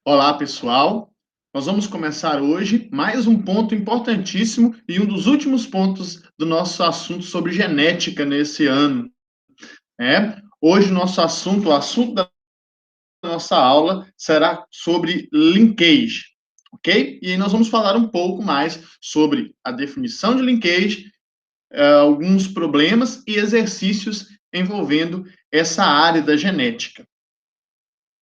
Olá, pessoal. Nós vamos começar hoje mais um ponto importantíssimo e um dos últimos pontos do nosso assunto sobre genética nesse ano. Hoje o assunto da nossa aula será sobre linkage, ok? E aí nós vamos falar um pouco mais sobre a definição de linkage, alguns problemas e exercícios envolvendo essa área da genética.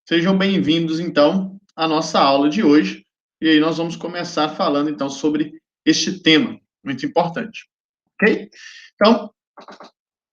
Sejam bem-vindos, então, à nossa aula de hoje. E aí nós vamos começar falando, então, sobre este tema muito importante, ok? Então,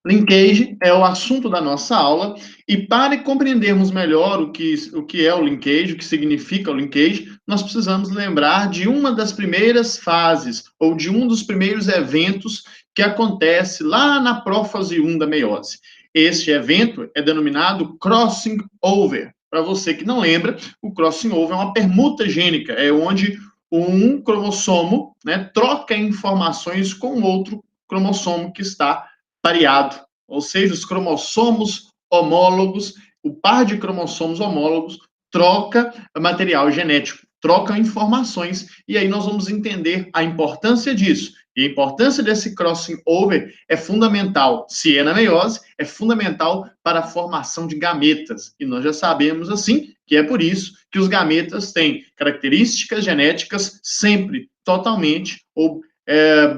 linkage é o assunto da nossa aula, e para compreendermos melhor o que é o linkage, o que significa o linkage, nós precisamos lembrar de uma das primeiras fases, ou de um dos primeiros eventos que acontece lá na prófase 1 da meiose. Este evento é denominado crossing over. Para você que não lembra, o crossing over é uma permuta gênica, é onde um cromossomo, né, troca informações com outro cromossomo que está pareado, ou seja, os cromossomos homólogos, o par de cromossomos homólogos troca material genético, troca informações, e aí nós vamos entender a importância disso. E a importância desse crossing over é fundamental, se é na meiose, é fundamental para a formação de gametas. E nós já sabemos, assim, que é por isso que os gametas têm características genéticas sempre totalmente ou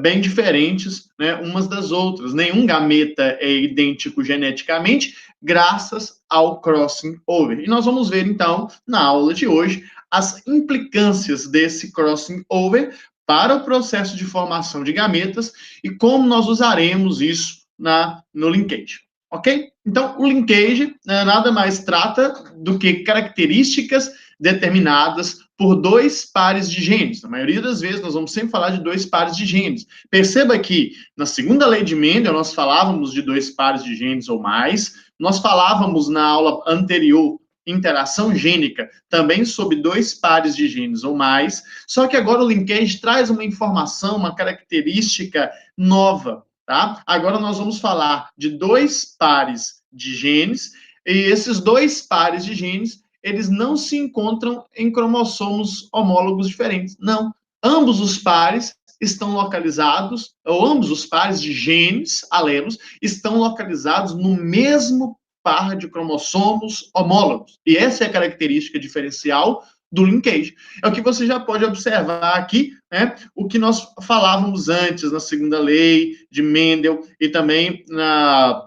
bem diferentes, né, umas das outras. Nenhum gameta é idêntico geneticamente, graças ao crossing over. E nós vamos ver, então, na aula de hoje, as implicâncias desse crossing over para o processo de formação de gametas e como nós usaremos isso no linkage. Ok? Então, o linkage nada mais trata do que características determinadas por dois pares de genes. Na maioria das vezes, nós vamos sempre falar de dois pares de genes. Perceba que, na segunda lei de Mendel, nós falávamos de dois pares de genes ou mais. Nós falávamos na aula anterior, interação gênica, também sobre dois pares de genes ou mais. Só que agora o linkage traz uma informação, uma característica nova, tá? Agora nós vamos falar de dois pares de genes, e esses dois pares de genes eles não se encontram em cromossomos homólogos diferentes. Não. Ambos os pares estão localizados, ou ambos os pares de genes, alelos, estão localizados no mesmo par de cromossomos homólogos. E essa é a característica diferencial do linkage. É o que você já pode observar aqui, né? O que nós falávamos antes na segunda lei de Mendel e também na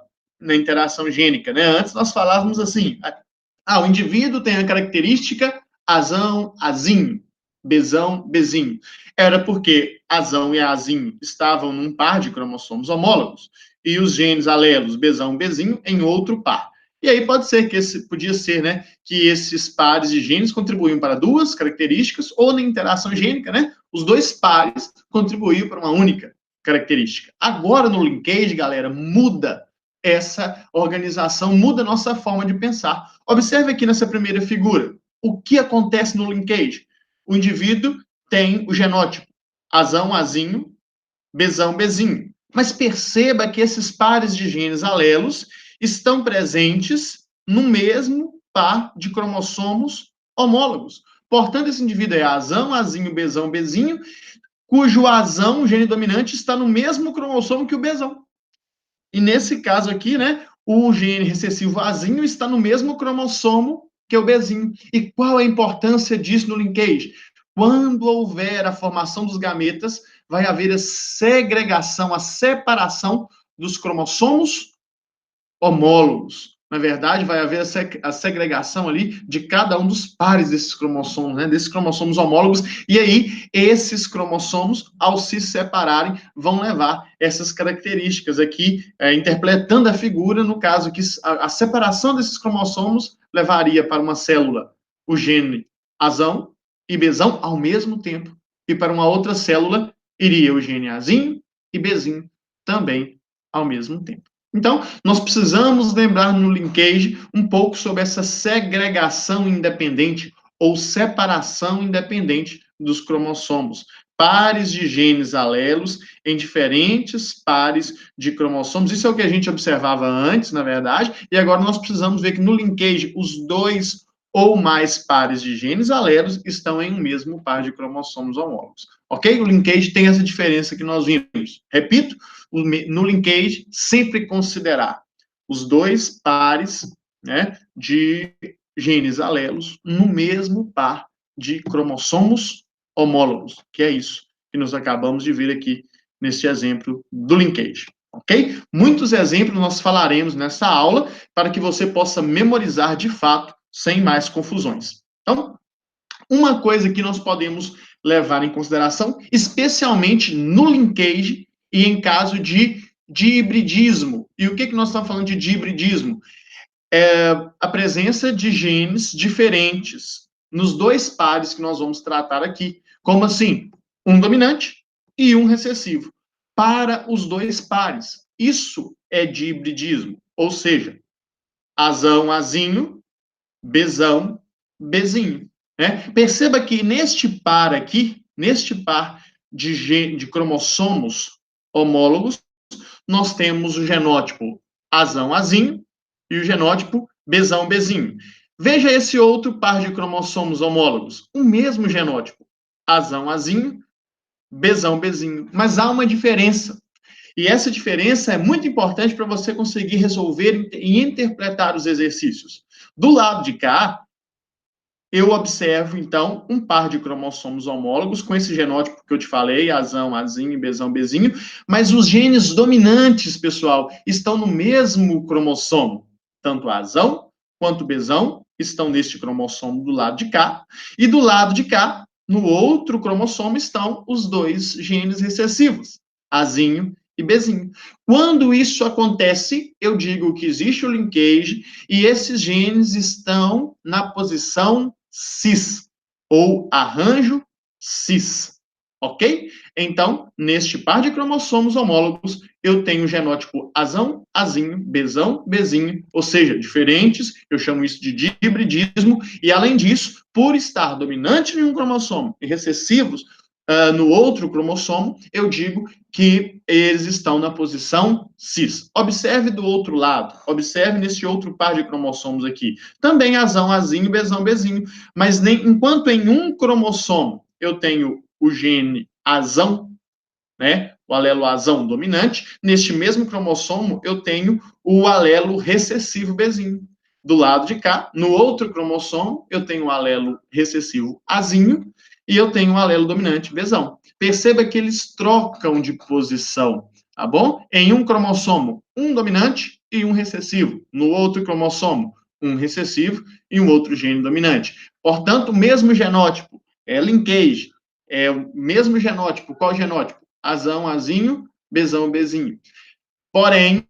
interação gênica, né? Antes nós falávamos assim, o indivíduo tem a característica azão, azinho, bezão, bezinho. Era porque azão e azinho estavam num par de cromossomos homólogos e os genes alelos bezão, bezinho em outro par. E aí pode ser que podia ser, né, que esses pares de genes contribuíam para duas características ou na interação gênica, né, os dois pares contribuíam para uma única característica. Agora no linkage, galera, muda essa organização, muda a nossa forma de pensar. Observe aqui nessa primeira figura. O que acontece no linkage? O indivíduo tem o genótipo azão, azinho, bezão, bezinho. Mas perceba que esses pares de genes alelos estão presentes no mesmo par de cromossomos homólogos. Portanto, esse indivíduo é azão, azinho, bezão, bezinho, cujo azão, o gene dominante, está no mesmo cromossomo que o bezão. E nesse caso aqui, né, o gene recessivo azinho está no mesmo cromossomo que o bezinho. E qual a importância disso no linkage? Quando houver a formação dos gametas, vai haver a segregação, a separação dos cromossomos homólogos. Na verdade, vai haver a segregação ali de cada um dos pares desses cromossomos, né, desses cromossomos homólogos, e aí esses cromossomos, ao se separarem, vão levar essas características aqui, interpretando a figura, no caso que a separação desses cromossomos levaria para uma célula o gene azão e bezão ao mesmo tempo, e para uma outra célula iria o gene azinho e bezinho também ao mesmo tempo. Então, nós precisamos lembrar no linkage um pouco sobre essa segregação independente ou separação independente dos cromossomos. Pares de genes alelos em diferentes pares de cromossomos. Isso é o que a gente observava antes, na verdade, e agora nós precisamos ver que no linkage os dois ou mais pares de genes alelos estão em um mesmo par de cromossomos homólogos. Ok? O linkage tem essa diferença que nós vimos. Repito, no linkage, sempre considerar os dois pares, né, de genes alelos no mesmo par de cromossomos homólogos, que é isso que nós acabamos de ver aqui nesse exemplo do linkage. Ok? Muitos exemplos nós falaremos nessa aula para que você possa memorizar de fato, sem mais confusões. Então, uma coisa que nós podemos levar em consideração, especialmente no linkage e em caso de hibridismo. E o que nós estamos falando de hibridismo? É a presença de genes diferentes nos dois pares que nós vamos tratar aqui. Como assim? Um dominante e um recessivo. Para os dois pares. Isso é de hibridismo. Ou seja, Azão, Azinho, Bzão, Bzinho. Né? Perceba que neste par aqui, neste par de cromossomos homólogos, nós temos o genótipo Azão, Azinho e o genótipo Bzão, Bzinho. Veja esse outro par de cromossomos homólogos, o mesmo genótipo, Azão, Azinho, Bzão, Bzinho, mas há uma diferença. E essa diferença é muito importante para você conseguir resolver e interpretar os exercícios. Do lado de cá, eu observo, então, um par de cromossomos homólogos com esse genótipo que eu te falei, Azão, Azinho, Bzão, Bzinho, mas os genes dominantes, pessoal, estão no mesmo cromossomo. Tanto Azão quanto Bzão estão neste cromossomo do lado de cá, e do lado de cá, no outro cromossomo, estão os dois genes recessivos, Azinho e Bzinho. Quando isso acontece, eu digo que existe o linkage e esses genes estão na posição cis, ou arranjo cis, ok? Então, neste par de cromossomos homólogos, eu tenho o genótipo Azão, Azinho, Bzão, Bzinho, ou seja, diferentes, eu chamo isso de hibridismo, e além disso, por estar dominante em um cromossomo e recessivos no outro cromossomo, eu digo que eles estão na posição cis. Observe do outro lado, observe nesse outro par de cromossomos aqui. Também Azão, Azinho, Bzão, Bzinho. Mas enquanto em um cromossomo eu tenho o gene Azão, né, o alelo Azão dominante, neste mesmo cromossomo eu tenho o alelo recessivo Bzinho. Do lado de cá, no outro cromossomo, eu tenho o alelo recessivo Azinho, e eu tenho um alelo dominante Bzão. Perceba que eles trocam de posição, tá bom? Em um cromossomo, um dominante e um recessivo. No outro cromossomo, um recessivo e um outro gene dominante. Portanto, o mesmo genótipo, é linkage, é o mesmo genótipo. Qual genótipo? Azão, Azinho, Bzão, Bzinho. Porém,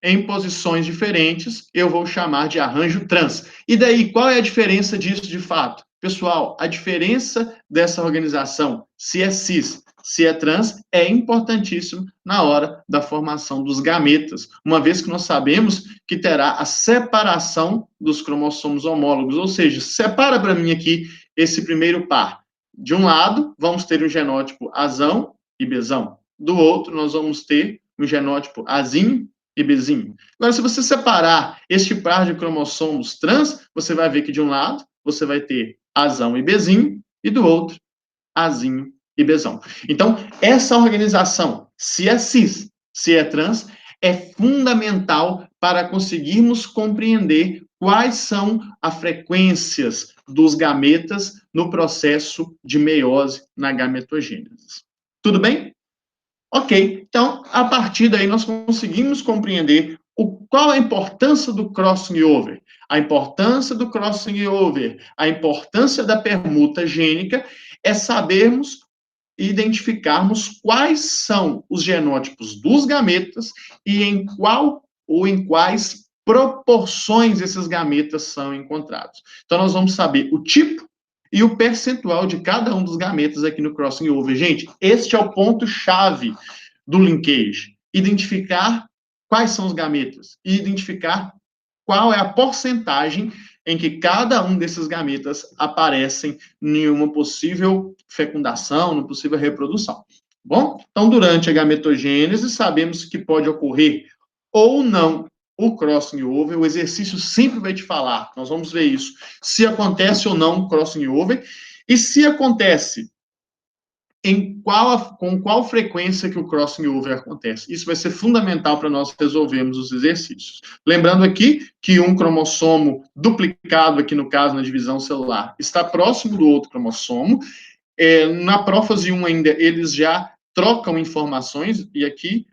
em posições diferentes, eu vou chamar de arranjo trans. E daí, qual é a diferença disso de fato? Pessoal, a diferença dessa organização, se é cis, se é trans, é importantíssimo na hora da formação dos gametas, uma vez que nós sabemos que terá a separação dos cromossomos homólogos, ou seja, separa para mim aqui esse primeiro par. De um lado, vamos ter o genótipo Azão e Bzão. Do outro, nós vamos ter o genótipo Azinho e Bzinho. Agora, se você separar este par de cromossomos trans, você vai ver que de um lado você vai ter Azão e Bzinho, e do outro, Azinho e Bzão. Então, essa organização, se é cis, se é trans, é fundamental para conseguirmos compreender quais são as frequências dos gametas no processo de meiose na gametogênese. Tudo bem? Ok, então, a partir daí nós conseguimos compreender qual a importância do crossing over. A importância do crossing over, a importância da permuta gênica é sabermos e identificarmos quais são os genótipos dos gametas e em qual ou em quais proporções esses gametas são encontrados. Então, nós vamos saber o tipo e o percentual de cada um dos gametas aqui no crossing over. Gente, este é o ponto-chave do linkage. Identificar quais são os gametas e identificar qual é a porcentagem em que cada um desses gametas aparecem em uma possível fecundação, numa possível reprodução. Bom, então, durante a gametogênese, sabemos que pode ocorrer ou não o crossing over, o exercício sempre vai te falar, nós vamos ver isso, se acontece ou não o crossing over, e se acontece, com qual frequência que o crossing over acontece. Isso vai ser fundamental para nós resolvermos os exercícios. Lembrando aqui que um cromossomo duplicado, aqui no caso na divisão celular, está próximo do outro cromossomo. Na prófase 1 ainda, eles já trocam informações, e aqui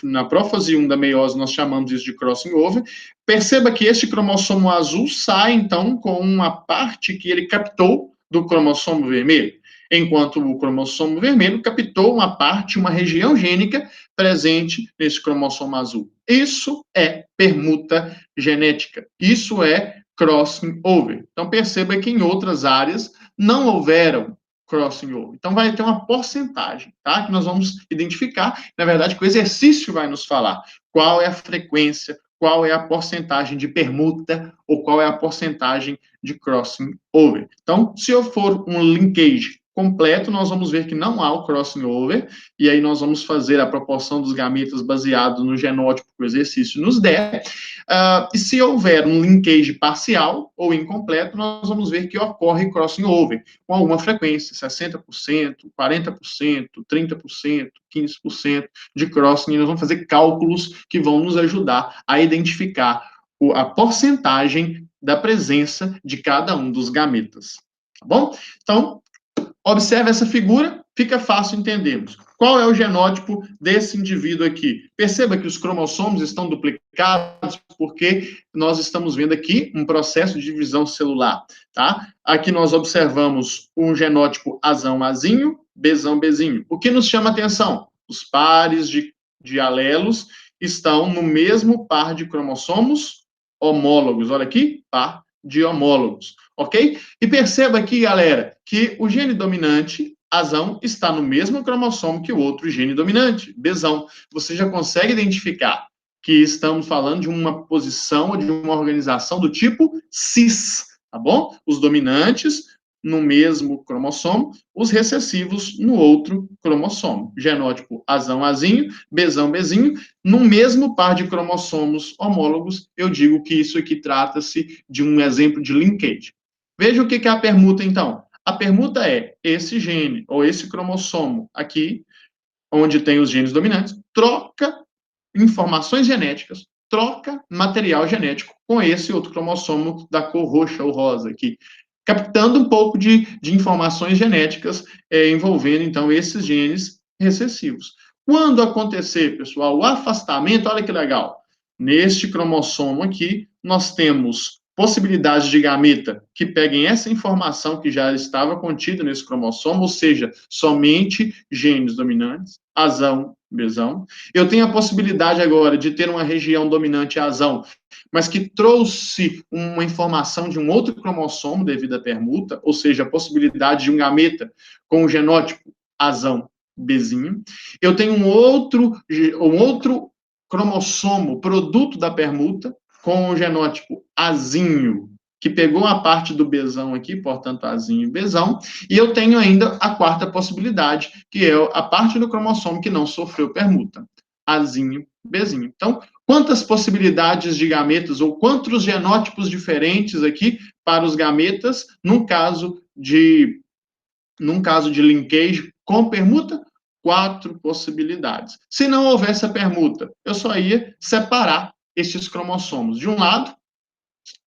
na prófase 1 da meiose nós chamamos isso de crossing over. Perceba que este cromossomo azul sai, então, com uma parte que ele captou do cromossomo vermelho, enquanto o cromossomo vermelho captou uma parte, uma região gênica presente nesse cromossomo azul. Isso é permuta genética. Isso é crossing over. Então, perceba que em outras áreas não houveram crossing over. Então, vai ter uma porcentagem, tá? Que nós vamos identificar, na verdade, que o exercício vai nos falar qual é a frequência, qual é a porcentagem de permuta ou qual é a porcentagem de crossing over. Então, se eu for um linkage completo, nós vamos ver que não há o crossing over, e aí nós vamos fazer a proporção dos gametas baseado no genótipo que o exercício nos der. E se houver um linkage parcial ou incompleto, nós vamos ver que ocorre crossing over, com alguma frequência, 60%, 40%, 30%, 15% de crossing, e nós vamos fazer cálculos que vão nos ajudar a identificar a porcentagem da presença de cada um dos gametas. Tá bom? Então, observe essa figura, fica fácil entendermos. Qual é o genótipo desse indivíduo aqui? Perceba que os cromossomos estão duplicados porque nós estamos vendo aqui um processo de divisão celular, tá? Aqui nós observamos um genótipo Azão-Azinho, Bzão-Bzinho. O que nos chama atenção? Os pares de alelos estão no mesmo par de cromossomos homólogos. Olha aqui, par de homólogos, ok? E perceba aqui, galera, que o gene dominante, Azão, está no mesmo cromossomo que o outro gene dominante, Bzão. Você já consegue identificar que estamos falando de uma posição, de uma organização do tipo cis, tá bom? Os dominantes no mesmo cromossomo, os recessivos no outro cromossomo. Genótipo Azão-Azinho, Bzão-Bzinho, no mesmo par de cromossomos homólogos, eu digo que isso aqui trata-se de um exemplo de linkage. Veja o que é a permuta, então. A permuta é esse gene, ou esse cromossomo aqui, onde tem os genes dominantes, troca informações genéticas, troca material genético com esse outro cromossomo da cor roxa ou rosa aqui, captando um pouco de informações genéticas envolvendo, então, esses genes recessivos. Quando acontecer, pessoal, o afastamento, olha que legal, neste cromossomo aqui, nós temos possibilidades de gameta que peguem essa informação que já estava contida nesse cromossomo, ou seja, somente genes dominantes, Azão, Bzão. Eu tenho a possibilidade agora de ter uma região dominante Azão, mas que trouxe uma informação de um outro cromossomo devido à permuta, ou seja, a possibilidade de um gameta com o genótipo Azão, Bzinho. Eu tenho um outro cromossomo, produto da permuta, com o genótipo Azinho, que pegou a parte do Bzão aqui, portanto, Azinho e Bzão, e eu tenho ainda a quarta possibilidade, que é a parte do cromossomo que não sofreu permuta, Azinho, Bzinho. Então, quantas possibilidades de gametas, ou quantos genótipos diferentes aqui para os gametas, num caso de linkage com permuta? 4 possibilidades. Se não houvesse a permuta, eu só ia separar estes cromossomos. De um lado,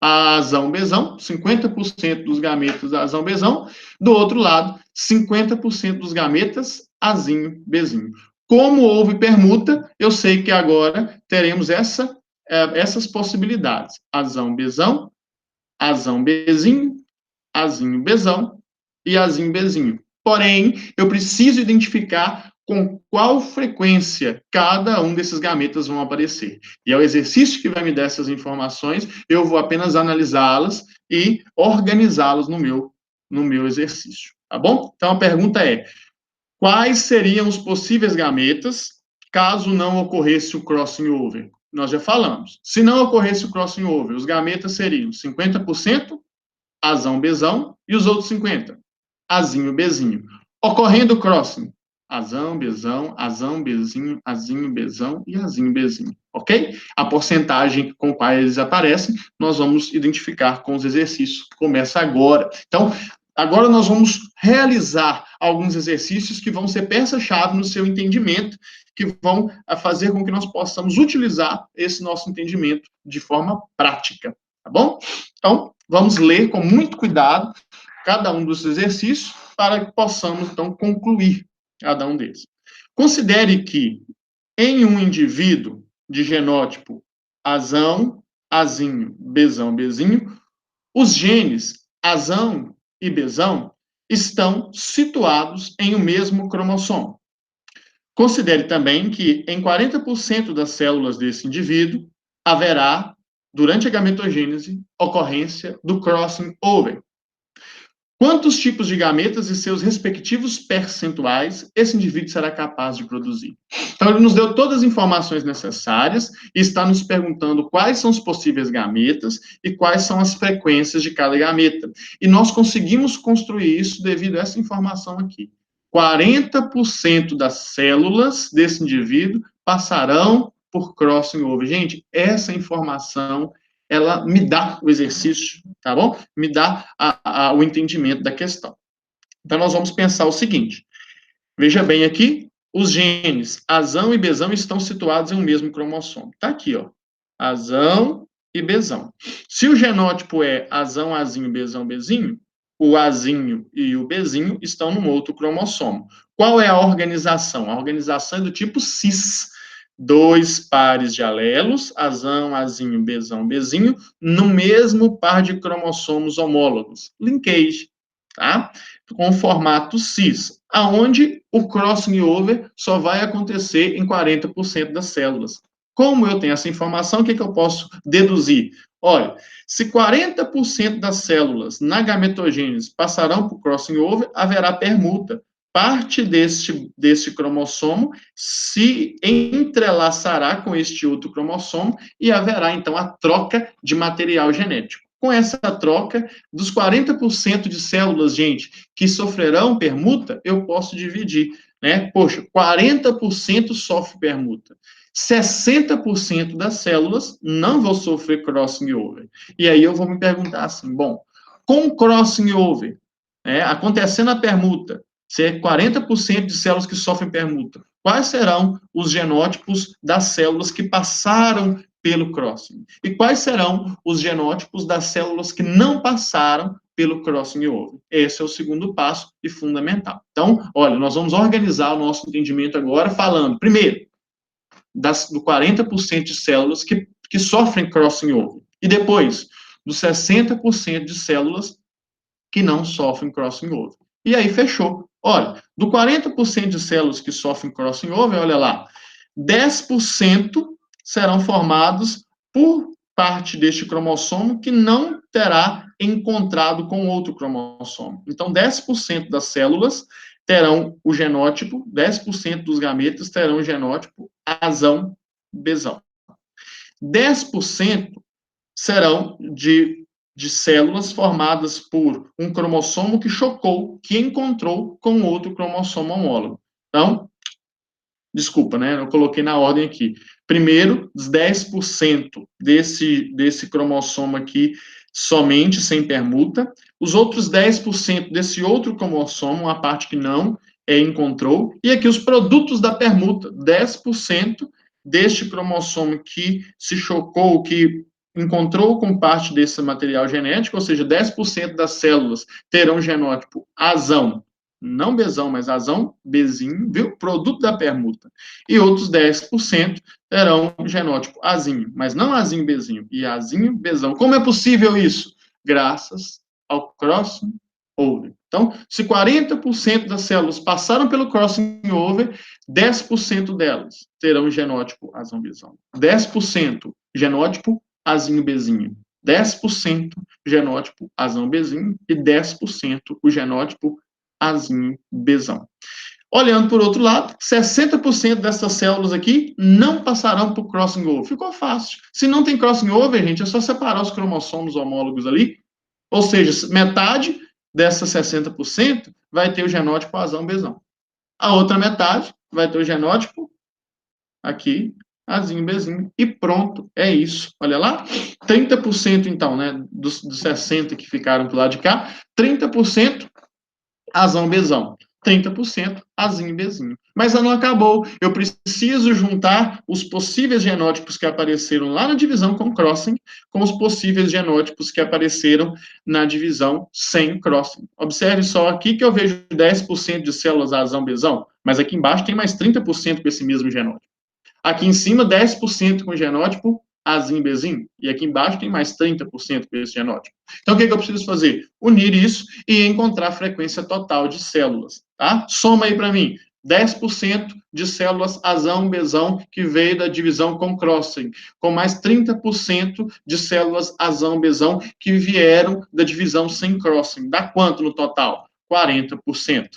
a Azão-Bzão, 50% dos gametas Azão-Bzão. Do outro lado, 50% dos gametas Azinho-Bzinho. Como houve permuta, eu sei que agora teremos essas possibilidades. Azão-Bzão, Azão-Bzinho, Azinho-Bzão e Azinho-Bzinho. Porém, eu preciso identificar com qual frequência cada um desses gametas vão aparecer. E é o exercício que vai me dar essas informações, eu vou apenas analisá-las e organizá-las no meu exercício, tá bom? Então, a pergunta é, quais seriam os possíveis gametas caso não ocorresse o crossing over? Nós já falamos. Se não ocorresse o crossing over, os gametas seriam 50% Azão, Bzão, e os outros 50%, Azinho, Bzinho. Ocorrendo o crossing, azão, bezinho, azinho, bezão e azinho, bezinho, ok? A porcentagem com qual eles aparecem, nós vamos identificar com os exercícios, que começa agora. Então, agora nós vamos realizar alguns exercícios que vão ser peça-chave no seu entendimento, que vão fazer com que nós possamos utilizar esse nosso entendimento de forma prática, tá bom? Então, vamos ler com muito cuidado cada um dos exercícios para que possamos, então, concluir cada um deles. Considere que, em um indivíduo de genótipo azão, azinho, bezão, bezinho, os genes azão e bezão estão situados em o mesmo cromossomo. Considere também que, em 40% das células desse indivíduo, haverá, durante a gametogênese, ocorrência do crossing over. Quantos tipos de gametas e seus respectivos percentuais esse indivíduo será capaz de produzir? Então, ele nos deu todas as informações necessárias e está nos perguntando quais são os possíveis gametas e quais são as frequências de cada gameta. E nós conseguimos construir isso devido a essa informação aqui. 40% das células desse indivíduo passarão por crossing over. Gente, essa informação ela me dá o exercício, tá bom? Me dá o entendimento da questão. Então, nós vamos pensar o seguinte. Veja bem aqui, os genes azão e bezão estão situados em um mesmo cromossomo. Tá aqui, ó. Azão e bezão. Se o genótipo é azão, azinho, bezão, bezinho, o azinho e o bezinho estão num outro cromossomo. Qual é a organização? A organização é do tipo cis. 2 pares de alelos, azão, azinho, bezão, bezinho, no mesmo par de cromossomos homólogos. Linkage, tá? Com formato cis, aonde o crossing over só vai acontecer em 40% das células. Como eu tenho essa informação, o que eu posso deduzir? Olha, se 40% das células na gametogênese passarão por crossing over, haverá permuta. Parte deste cromossomo se entrelaçará com este outro cromossomo e haverá, então, a troca de material genético. Com essa troca, dos 40% de células, gente, que sofrerão permuta, eu posso dividir, né? Poxa, 40% sofre permuta. 60% das células não vão sofrer crossing over. E aí eu vou me perguntar assim, bom, com crossing over, acontecendo a permuta, se é 40% de células que sofrem permuta, quais serão os genótipos das células que passaram pelo crossing? E quais serão os genótipos das células que não passaram pelo crossing over? Esse é o segundo passo e fundamental. Então, olha, nós vamos organizar o nosso entendimento agora falando, primeiro, do 40% de células que sofrem crossing over. E depois, dos 60% de células que não sofrem crossing over. E aí, fechou. Olha, do 40% de células que sofrem crossing over, olha lá, 10% serão formados por parte deste cromossomo que não terá encontrado com outro cromossomo. Então, 10% das células terão o genótipo, 10% dos gametas terão o genótipo azão, bezão. 10% serão de células formadas por um cromossomo que chocou, que encontrou com outro cromossomo homólogo. Então, desculpa, né? Eu coloquei na ordem aqui. Primeiro, os 10% desse cromossomo aqui somente sem permuta. Os outros 10% desse outro cromossomo, a parte que não encontrou. E aqui os produtos da permuta. 10% deste cromossomo que se chocou, que encontrou com parte desse material genético, ou seja, 10% das células terão genótipo azão, não bezão, mas azão, bezinho, viu? Produto da permuta. E outros 10% terão genótipo azinho, mas não azinho, bezinho, e azinho, bezão. Como é possível isso? Graças ao crossing over. Então, se 40% das células passaram pelo crossing over, 10% delas terão genótipo azão, bezão. 10% genótipo azinho, bezinho. 10% genótipo azão, bezinho e 10% o genótipo azinho, bezão. Olhando por outro lado, 60% dessas células aqui não passarão por crossing over. Ficou fácil. Se não tem crossing over, gente, é só separar os cromossomos homólogos ali. Ou seja, metade dessas 60% vai ter o genótipo azão, bezão. A outra metade vai ter o genótipo aqui, Azinho, Bzinho, e pronto, é isso. Olha lá, 30% então, né, dos 60 que ficaram do lado de cá, 30% Azão, Bzão. 30% Azinho, Bzinho. Mas ela não acabou. Eu preciso juntar os possíveis genótipos que apareceram lá na divisão com crossing com os possíveis genótipos que apareceram na divisão sem crossing. Observe só aqui que eu vejo 10% de células Azão, Bzão, mas aqui embaixo tem mais 30% com esse mesmo genótipo. Aqui em cima, 10% com genótipo Azinho, Bzinho. E aqui embaixo tem mais 30% com esse genótipo. Então, o que eu preciso fazer? Unir isso e encontrar a frequência total de células. Tá? Soma aí para mim. 10% de células Azão, Bzão, que veio da divisão com crossing, com mais 30% de células Azão, Bzão, que vieram da divisão sem crossing. Dá quanto no total? 40%.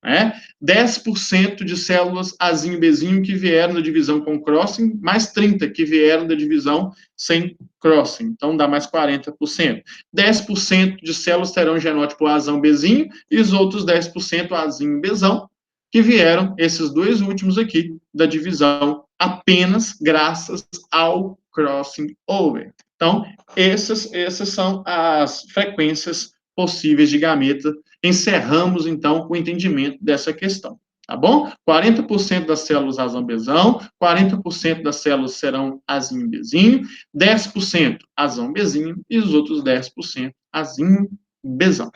Né? 10% de células Azinho e Bzinho que vieram da divisão com crossing, mais 30% que vieram da divisão sem crossing. Então, dá mais 40%. 10% de células terão genótipo Azão, Bzinho, e os outros 10% Azinho e Bzão, que vieram, esses dois últimos aqui, da divisão apenas graças ao crossing over. Então, essas são as frequências possíveis de gameta. Encerramos, então, o entendimento dessa questão. Tá bom? 40% das células azão-bezão, 40% das células serão azinho-bezinho, 10% azão-bezinho e os outros 10% azinho-bezão.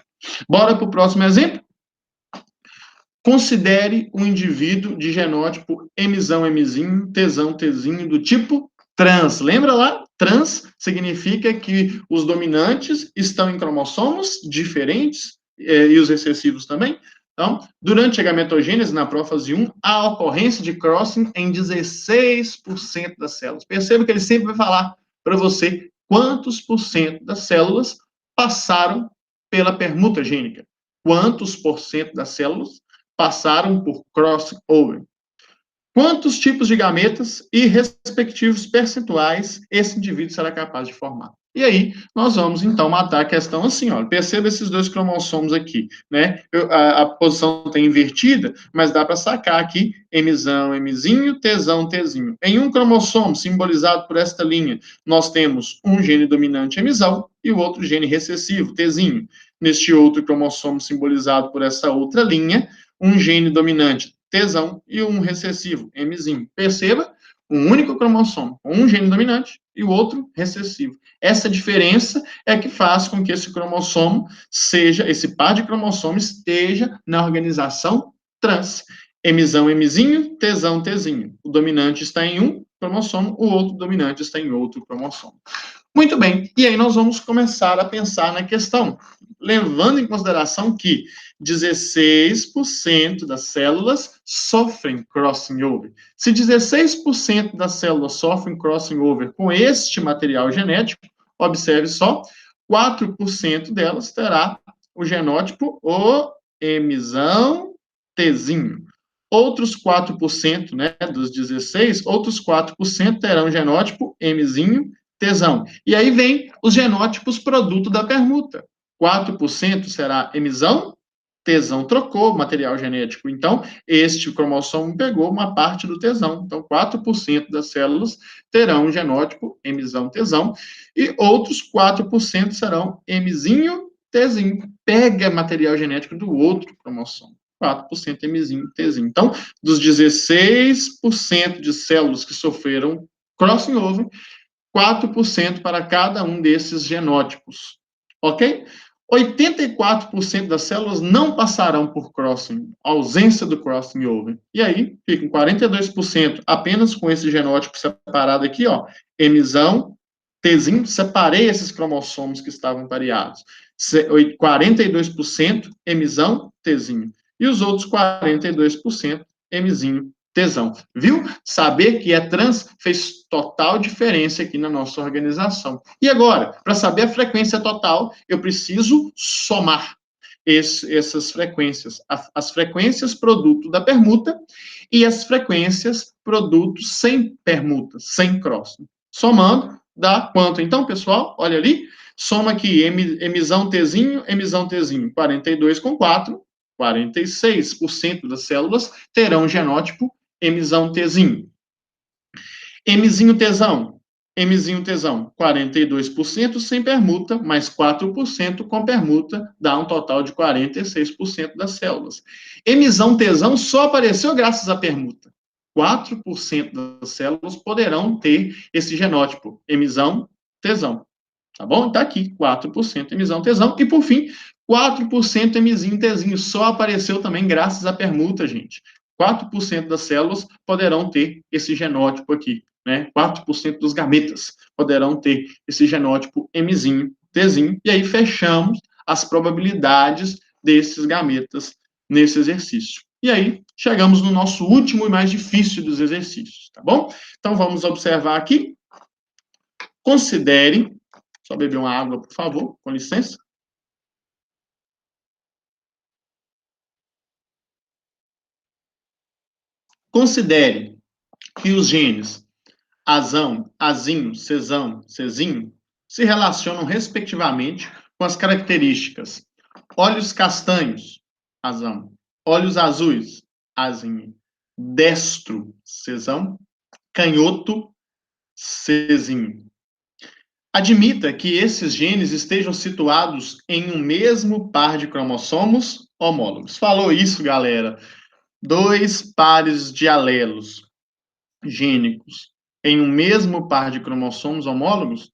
Bora para o próximo exemplo? Considere um indivíduo de genótipo Mzão-Mzinho, Tzão-Tzinho do tipo trans. Lembra lá? Trans significa que os dominantes estão em cromossomos diferentes e os recessivos também. Então, durante a gametogênese, na prófase 1, há ocorrência de crossing em 16% das células. Perceba que ele sempre vai falar para você quantos por cento das células passaram pela permuta gênica. Quantos por cento das células passaram por crossover. Quantos tipos de gametas e respectivos percentuais esse indivíduo será capaz de formar? E aí, nós vamos, então, matar a questão assim, ó. Perceba esses dois cromossomos aqui, né? A posição está invertida, mas dá para sacar aqui Mzão, Mzinho, Tzão, Tzinho. Em um cromossomo, simbolizado por esta linha, nós temos um gene dominante Mzão e o outro gene recessivo, Tzinho. Neste outro cromossomo, simbolizado por essa outra linha, um gene dominante Tzão e um recessivo, Mzinho. Perceba, um único cromossomo, um gene dominante e o outro recessivo. Essa diferença é que faz com que esse cromossomo seja, esse par de cromossomos esteja na organização trans. Mzão, Mzinho, Tzão, Tzinho. O dominante está em um cromossomo, o outro dominante está em outro cromossomo. Muito bem, e aí nós vamos começar a pensar na questão, levando em consideração que 16% das células sofrem crossing over. Se 16% das células sofrem crossing over com este material genético, observe só, 4% delas terá o genótipo O, Mzão, Tzinho. Outros 4%, né, dos 16, outros 4% terão genótipo Mzinho, Tzão. E aí vem os genótipos produto da permuta. 4% será Mzão, Tzão trocou o material genético. Então, este cromossomo pegou uma parte do Tzão. Então, 4% das células terão o genótipo Mzão, Tzão. E outros 4% serão Mzinho, Tzinho. Pega material genético do outro cromossomo. 4% Mzinho, Tzinho. Então, dos 16% de células que sofreram crossing over, 4% para cada um desses genótipos. Ok? 84% das células não passarão por crossing, ausência do crossing over. E aí, ficam 42% apenas com esse genótipo separado aqui, ó, Mzão, Tzinho, separei esses cromossomos que estavam pareados. 42% Mzão, Tzinho. E os outros 42% Mzinho, Tzão. Viu? Saber que é trans fez total diferença aqui na nossa organização. E agora, para saber a frequência total, eu preciso somar essas frequências. As frequências produto da permuta e as frequências produto sem permuta, sem crossing. Somando, dá quanto então, pessoal? Olha ali. Soma aqui, Mzão, Tzinho, 42 com 4, 46% das células terão genótipo Mzão Tzinho. Mzinho Tzão, Mzinho Tzão, 42% sem permuta, mais 4% com permuta, dá um total de 46% das células. Mzão Tzão só apareceu graças à permuta. 4% das células poderão ter esse genótipo, Mzão Tzão. Tá bom? Tá aqui, 4% Mzão Tzão. E, por fim, 4% Mzinho Tzinho. Só apareceu também graças à permuta, gente. 4% das células poderão ter esse genótipo aqui, né? 4% dos gametas poderão ter esse genótipo Mzinho Tzinho. E aí fechamos as probabilidades desses gametas nesse exercício. E aí, chegamos no nosso último e mais difícil dos exercícios, tá bom? Então, vamos observar aqui. Considere, só beber uma água, por favor, com licença. Considere que os genes azão, azinho, cezão, cezinho se relacionam, respectivamente, com as características olhos castanhos, azão, olhos azuis, azinho, destro, cezão, canhoto, cezinho. Admita que esses genes estejam situados em um mesmo par de cromossomos homólogos. Falou isso, galera. 2 pares de alelos gênicos em um mesmo par de cromossomos homólogos,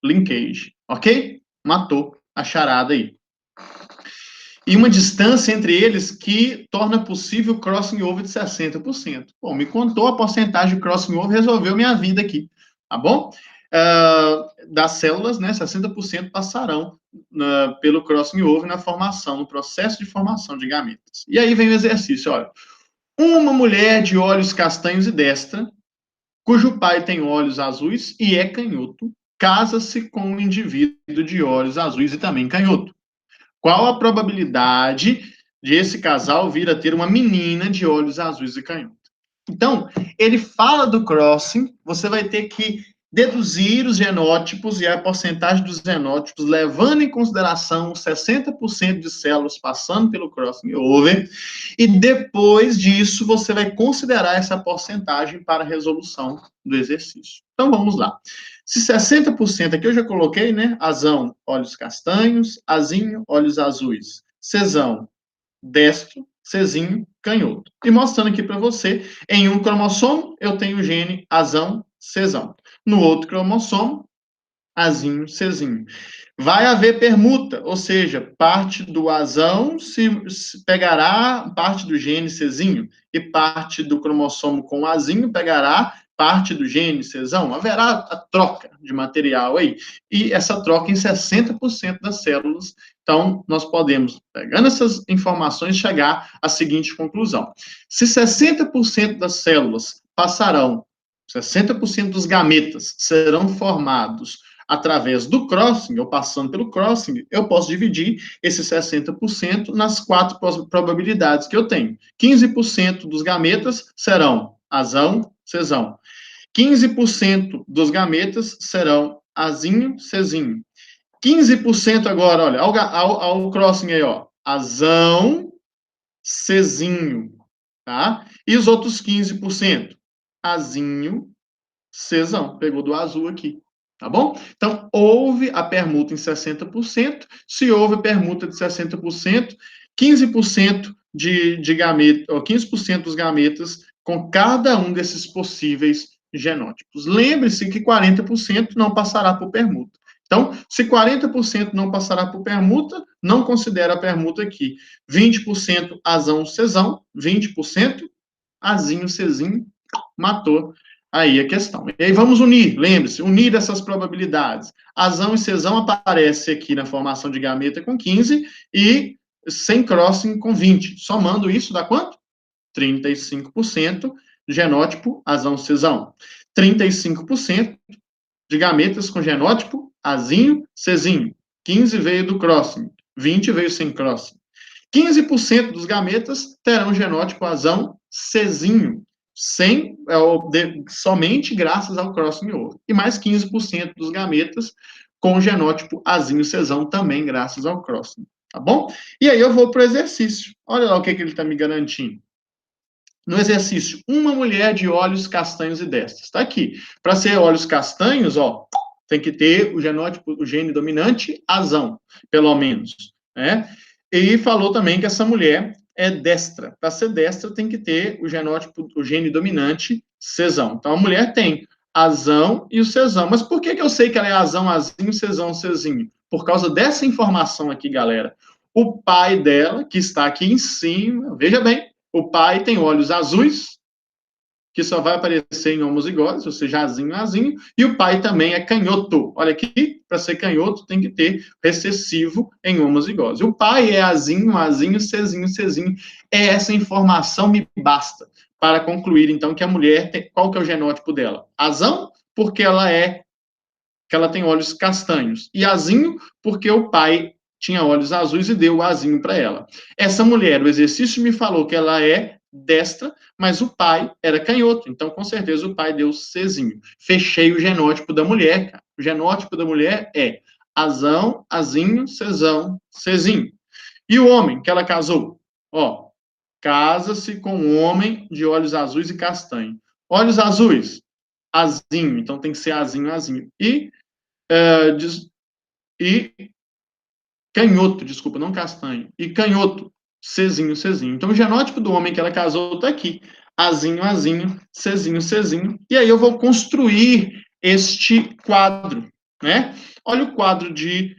linkage, ok? Matou a charada aí. E uma distância entre eles que torna possível crossing over de 60%. Bom, me contou a porcentagem de crossing over, resolveu minha vida aqui, tá bom? Das células, né, 60% passarão pelo crossing over na formação, no processo de formação de gametas. E aí vem o exercício, olha. Uma mulher de olhos castanhos e destra, cujo pai tem olhos azuis e é canhoto, casa-se com um indivíduo de olhos azuis e também canhoto. Qual a probabilidade de esse casal vir a ter uma menina de olhos azuis e canhoto? Então, ele fala do crossing, você vai ter que deduzir os genótipos e a porcentagem dos genótipos, levando em consideração os 60% de células passando pelo crossing over, e depois disso você vai considerar essa porcentagem para a resolução do exercício. Então, vamos lá. Se 60% aqui eu já coloquei, né? Azão, olhos castanhos, azinho, olhos azuis. Cezão, destro, cezinho, canhoto. E mostrando aqui para você, em um cromossomo eu tenho o gene azão, cezão. No outro cromossomo, azinho, cezinho. Vai haver permuta, ou seja, parte do azão se pegará parte do gene cezinho e parte do cromossomo com azinho pegará parte do gene cezão. Haverá a troca de material aí. E essa troca em 60% das células. Então, nós podemos, pegando essas informações, chegar à seguinte conclusão. Se 60% das células passarão, 60% dos gametas serão formados através do crossing, ou passando pelo crossing, eu posso dividir esses 60% nas 4 probabilidades que eu tenho. 15% dos gametas serão azão, cezão. 15% dos gametas serão azinho, cezinho. 15% agora, olha, ao crossing aí, ó, azão, cezinho, tá? E os outros 15%? Azinho, cezão. Pegou do azul aqui. Tá bom? Então, houve a permuta em 60%. Se houve permuta de 60%, 15% de gameta, ou 15% dos gametas com cada um desses possíveis genótipos. Lembre-se que 40% não passará por permuta. Então, se 40% não passará por permuta, não considera a permuta aqui. 20% azão, cezão, 20% azinho, cezinho, matou aí a questão. E aí vamos unir, lembre-se, unir essas probabilidades. Azão e cezão aparece aqui na formação de gameta com 15 e sem crossing com 20. Somando isso, dá quanto? 35% genótipo azão-cezão. 35% de gametas com genótipo azinho, cezinho. 15 veio do crossing, 20 veio sem crossing. 15% dos gametas terão genótipo azão, cezinho, somente graças ao crossing over. E mais 15% dos gametas com genótipo azinho, cezão, também graças ao crossing. tá bom? E aí eu vou para o exercício. Olha lá o que ele está me garantindo. No exercício, uma mulher de olhos castanhos e destros. Está aqui. Para ser olhos castanhos, ó, tem que ter o genótipo, o gene dominante, azão, pelo menos, né? E falou também que essa mulher é destra. Para ser destra, tem que ter o genótipo, o gene dominante, cesão. Então, a mulher tem azão e o cesão. Mas por que eu sei que ela é azão, azinho, cesão, cezinho? Por causa dessa informação aqui, galera. O pai dela, que está aqui em cima, veja bem, o pai tem olhos azuis, que só vai aparecer em homozigose, ou seja, azinho, azinho, e o pai também é canhoto. Olha aqui, para ser canhoto tem que ter recessivo em homozigose. O pai é azinho, azinho, cezinho, cezinho. Essa informação me basta para concluir, então, que a mulher tem, qual que é o genótipo dela? Azão, porque ela tem olhos castanhos, e azinho, porque o pai tinha olhos azuis e deu o azinho para ela. Essa mulher, o exercício me falou que ela é destra, mas o pai era canhoto, então com certeza o pai deu Czinho. Fechei o genótipo da mulher, cara. O genótipo da mulher é azão, azinho, Czão, Czinho. E o homem que ela casou? Ó, casa-se com um homem de olhos azuis e castanho. Olhos azuis, azinho, então tem que ser azinho, azinho. E canhoto, desculpa, não castanho. E canhoto, Czinho, Czinho. Então, o genótipo do homem que ela casou está aqui. Azinho, azinho, Czinho, Czinho. E aí eu vou construir este quadro, né? Olha o quadro de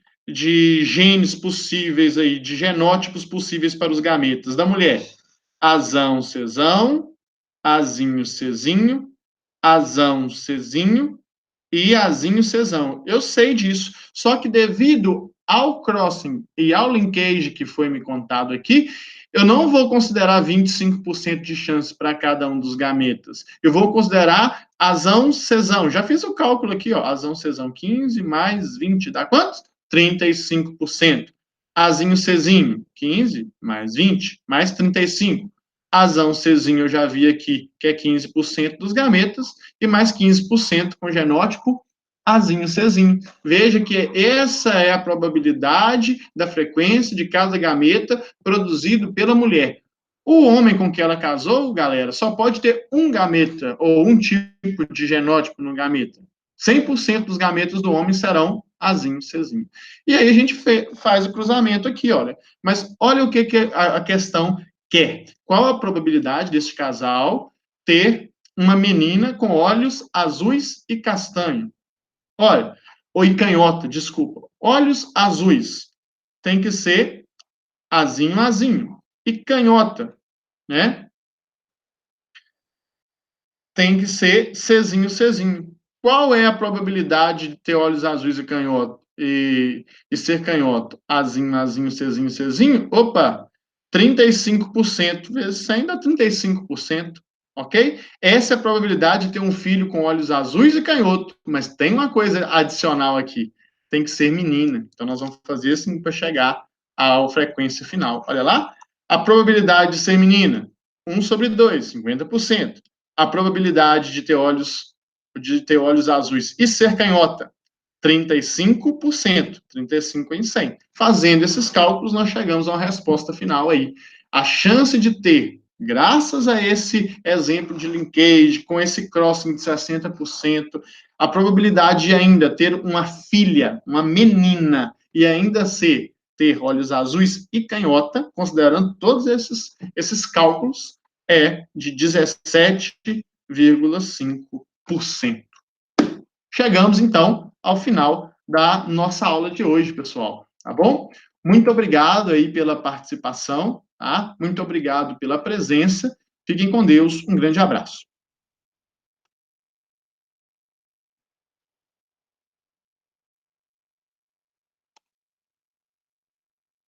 genes possíveis aí, de genótipos possíveis para os gametas da mulher. Azão, Czão, azinho, Czinho, azão, Czinho, e azinho, Czão. Eu sei disso. Só que devido ao crossing e ao linkage que foi me contado aqui, eu não vou considerar 25% de chance para cada um dos gametas. Eu vou considerar azão, Czão. Já fiz o cálculo aqui, ó. Azão, Czão, 15 mais 20 dá quantos? 35%. Azinho, Czinho, 15 mais 20 mais 35. Azão, Czinho, eu já vi aqui, que é 15% dos gametas, e mais 15% com genótipo azinho, Czinho. Veja que essa é a probabilidade da frequência de cada gameta produzido pela mulher. O homem com que ela casou, galera, só pode ter um gameta ou um tipo de genótipo no gameta. 100% dos gametas do homem serão azinho, Czinho. E aí a gente faz o cruzamento aqui, olha. Mas olha o que a questão quer. Qual a probabilidade desse casal ter uma menina com olhos azuis e castanho? Olha, ou em canhota, desculpa. Olhos azuis tem que ser azinho, azinho. E canhota, né? Tem que ser Czinho, Czinho. Qual é a probabilidade de ter olhos azuis e canhoto e ser canhoto? Azinho, azinho, Czinho, Czinho? Opa, 35% vezes 100 dá 35%, ok? Essa é a probabilidade de ter um filho com olhos azuis e canhoto, mas tem uma coisa adicional aqui, tem que ser menina. Então, nós vamos fazer assim para chegar à frequência final. Olha lá, a probabilidade de ser menina, 1 sobre 2, 50%. A probabilidade de ter olhos azuis e ser canhota, 35%, 35 em 100. Fazendo esses cálculos, nós chegamos a uma resposta final aí. A chance de ter, graças a esse exemplo de linkage, com esse crossing de 60%, a probabilidade de ainda ter uma filha, uma menina, e ainda ter olhos azuis e canhota, considerando todos esses cálculos, é de 17,5%. Chegamos, então, ao final da nossa aula de hoje, pessoal, tá bom? Muito obrigado aí pela participação, tá? Muito obrigado pela presença. Fiquem com Deus. Um grande abraço.